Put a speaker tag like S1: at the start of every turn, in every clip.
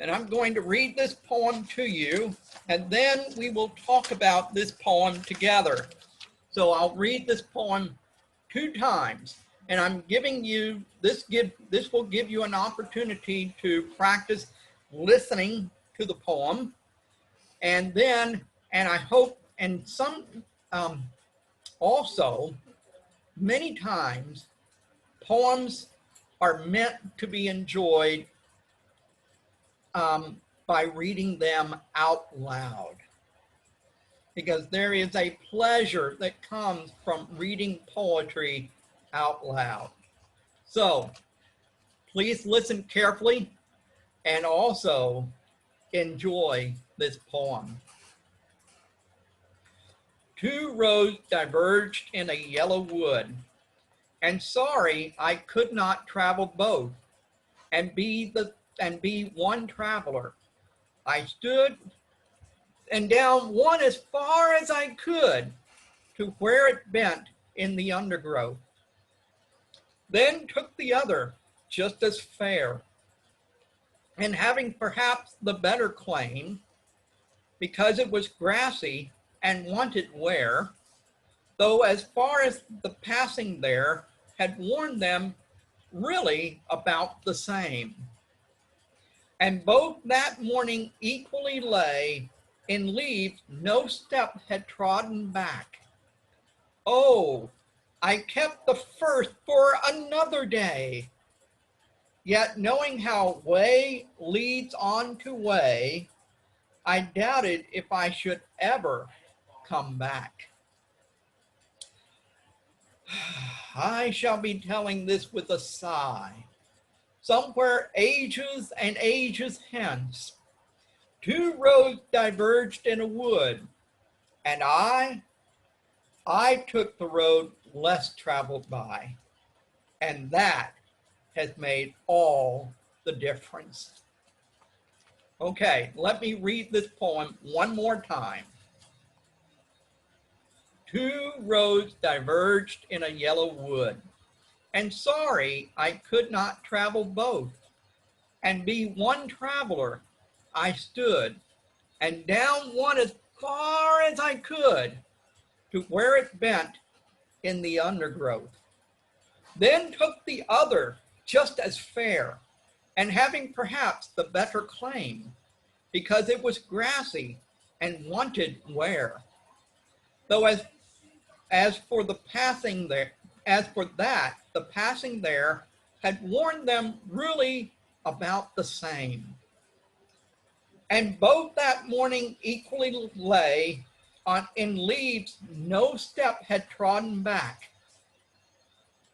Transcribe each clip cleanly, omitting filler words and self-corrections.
S1: And I'm going to read this poem to you, and then we will talk about this poem together. So I'll read this poem 2 times, and I'm giving you, this will give you an opportunity to practice listening to the poem. And then, and I hope, and some, also, many times, poems are meant to be enjoyed by reading them out loud, because there is a pleasure that comes from reading poetry out loud. So please listen carefully and also enjoy this poem. 2 roads diverged in a yellow wood, and sorry I could not travel both and be one traveler. I stood and down one as far as I could to where it bent in the undergrowth. Then took the other just as fair, and having perhaps the better claim, because it was grassy and wanted wear, though as far as the passing there had warned them really about the same. And both that morning equally lay in leaves no step had trodden back. Oh, I kept the first for another day. Yet knowing how way leads on to way, I doubted if I should ever come back. I shall be telling this with a sigh. Somewhere ages and ages hence, 2 roads diverged in a wood, and I took the road less traveled by, and that has made all the difference. Okay, let me read this poem one more time. 2 roads diverged in a yellow wood, and sorry I could not travel both, and be one traveler I stood, and down one as far as I could to where it bent in the undergrowth. Then took the other just as fair, and having perhaps the better claim, because it was grassy and wanted wear. Though as for the passing there had warned them really about the same. And both that morning equally lay in leaves no step had trodden back.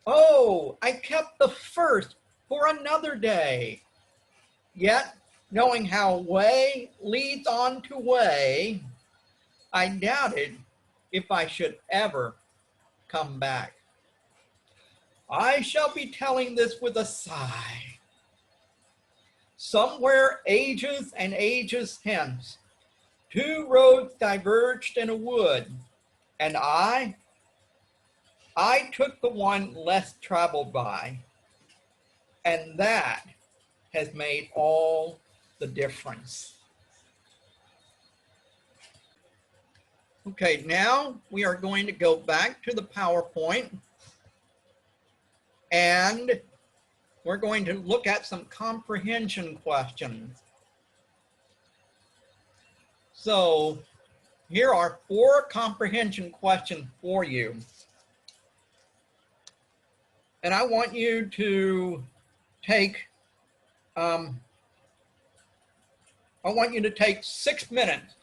S1: Oh, I kept the first for another day. Yet, knowing how way leads on to way, I doubted if I should ever come back. I shall be telling this with a sigh. Somewhere ages and ages hence, 2 roads diverged in a wood, and I took the one less traveled by, and that has made all the difference. Okay, now we are going to go back to the PowerPoint, and we're going to look at some comprehension questions. So here are 4 comprehension questions for you. And I want you to take 6 minutes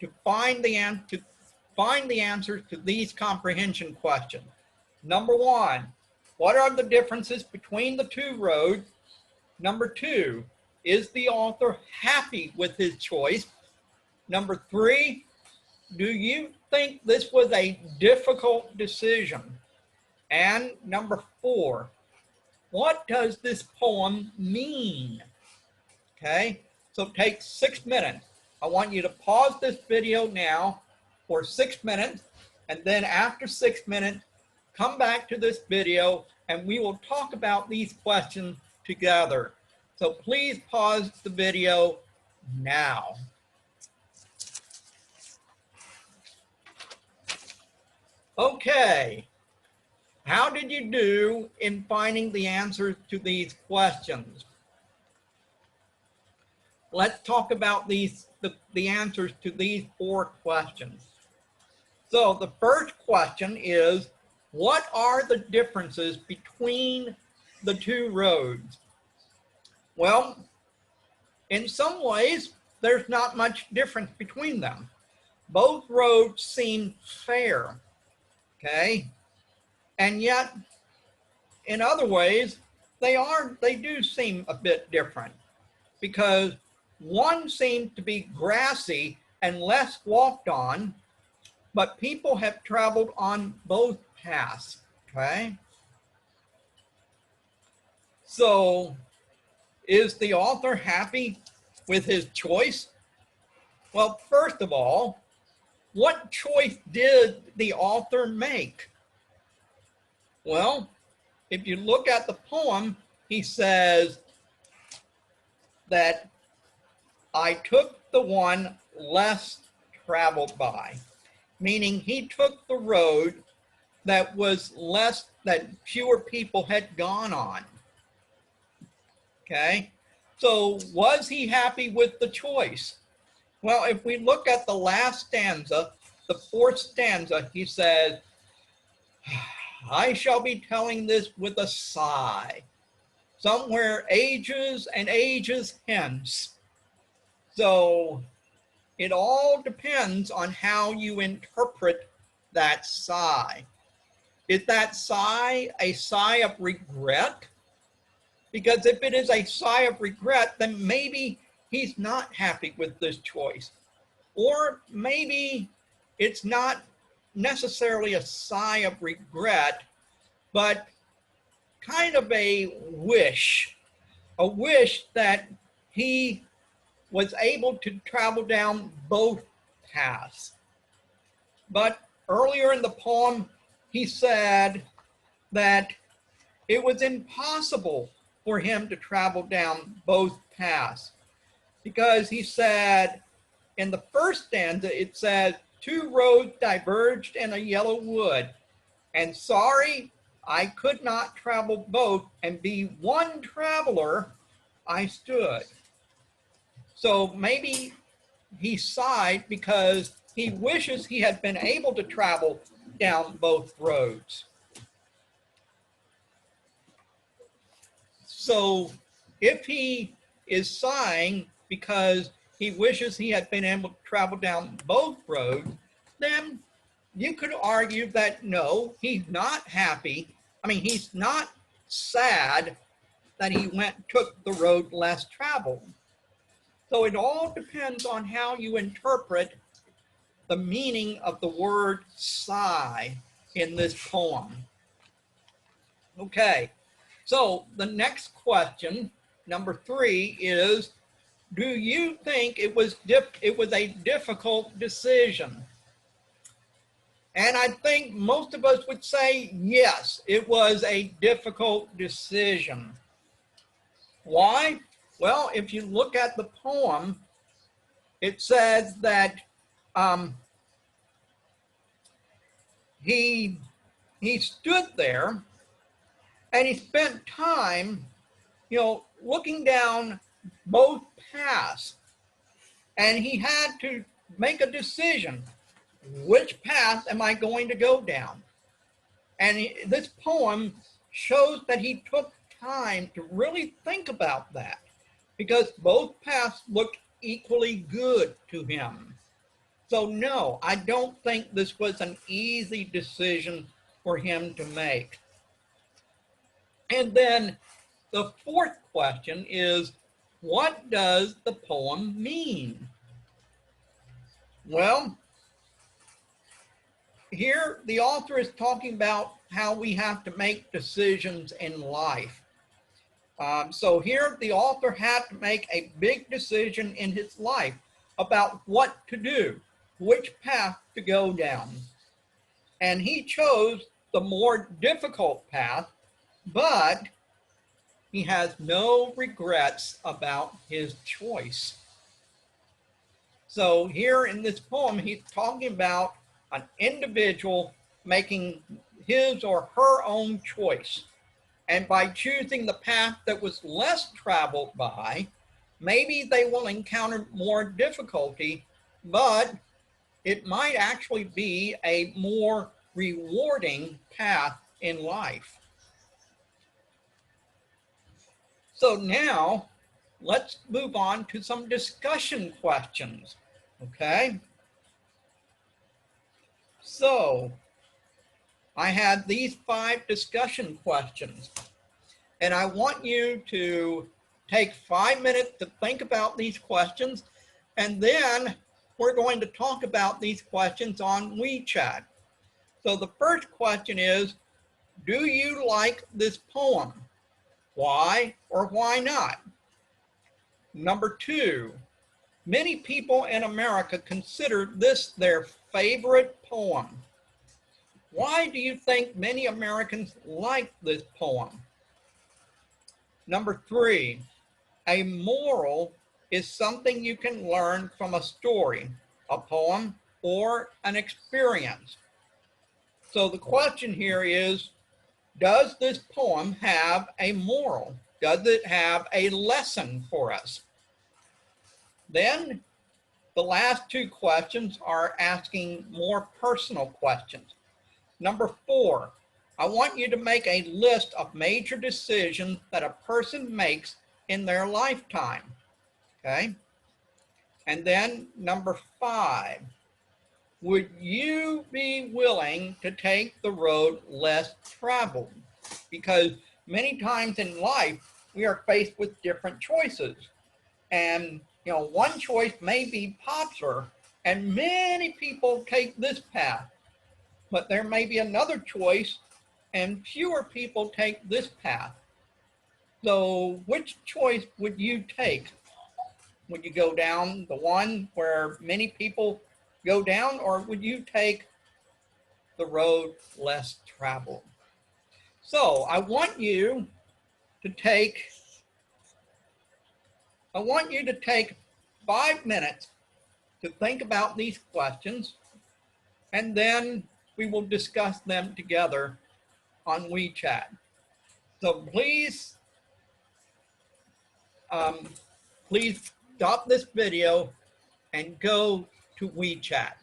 S1: to find the answers to these comprehension questions. Number 1, what are the differences between the 2 roads? Number 2, is the author happy with his choice? Number 3, do you think this was a difficult decision? And number 4, what does this poem mean? Okay, so take 6 minutes. I want you to pause this video now for 6 minutes, and then after 6 minutes, come back to this video and we will talk about these questions together. So please pause the video now. Okay, how did you do in finding the answers to these questions? Let's talk about the answers to these 4 questions. So the first question is, what are the differences between the 2 roads? Well, in some ways, there's not much difference between them. Both roads seem fair, okay? And yet, in other ways, they do seem a bit different, because one seems to be grassy and less walked on, but people have traveled on both paths, okay? So, is the author happy with his choice? Well, first of all, what choice did the author make? Well, if you look at the poem, he says that I took the one less traveled by, meaning he took the road that was less, that fewer people had gone on. Okay, so was he happy with the choice? Well, if we look at the last stanza, the 4th stanza, he says, I shall be telling this with a sigh, somewhere ages and ages hence. So it all depends on how you interpret that sigh. Is that sigh a sigh of regret? Because if it is a sigh of regret, then maybe he's not happy with this choice. Or maybe it's not necessarily a sigh of regret, but kind of a wish that he was able to travel down both paths. But earlier in the poem, he said that it was impossible for him to travel down both paths, because he said in the first stanza, it says, 2 roads diverged in a yellow wood, and sorry, I could not travel both, and be one traveler I stood. So maybe he sighed because he wishes he had been able to travel down both roads. So if he is sighing because he wishes he had been able to travel down both roads, then you could argue that no, he's not happy. I mean, he's not sad that he took the road less traveled. So it all depends on how you interpret the meaning of the word sigh in this poem. Okay, so the next question, number 3, is, do you think it was a difficult decision? And I think most of us would say, yes, it was a difficult decision. Why? Well, if you look at the poem, it says that he stood there and he spent time, looking down both paths, and he had to make a decision. Which path am I going to go down? And this poem shows that he took time to really think about that, because both paths looked equally good to him. So no, I don't think this was an easy decision for him to make. And then the 4th question is, what does the poem mean? Well, here the author is talking about how we have to make decisions in life. So here the author had to make a big decision in his life about what to do, which path to go down. And he chose the more difficult path, but he has no regrets about his choice. So here in this poem, he's talking about an individual making his or her own choice. And by choosing the path that was less traveled by, maybe they will encounter more difficulty, but it might actually be a more rewarding path in life. So now let's move on to some discussion questions, okay? So I had these 5 discussion questions, and I want you to take 5 minutes to think about these questions, and then we're going to talk about these questions on WeChat. So the first question is, do you like this poem? Why or why not? Number 2, many people in America consider this their favorite poem. Why do you think many Americans like this poem? Number 3, a moral is something you can learn from a story, a poem, or an experience. So the question here is, does this poem have a moral? Does it have a lesson for us? Then the last 2 questions are asking more personal questions. Number 4, I want you to make a list of major decisions that a person makes in their lifetime, okay? And then number 5, would you be willing to take the road less traveled? Because many times in life, we are faced with different choices. And one choice may be popular, and many people take this path. But there may be another choice, and fewer people take this path. So which choice would you take? Would you go down the one where many people go down, or would you take the road less traveled? So I want you to take 5 minutes to think about these questions, and then we will discuss them together on WeChat. So please stop this video and go to WeChat.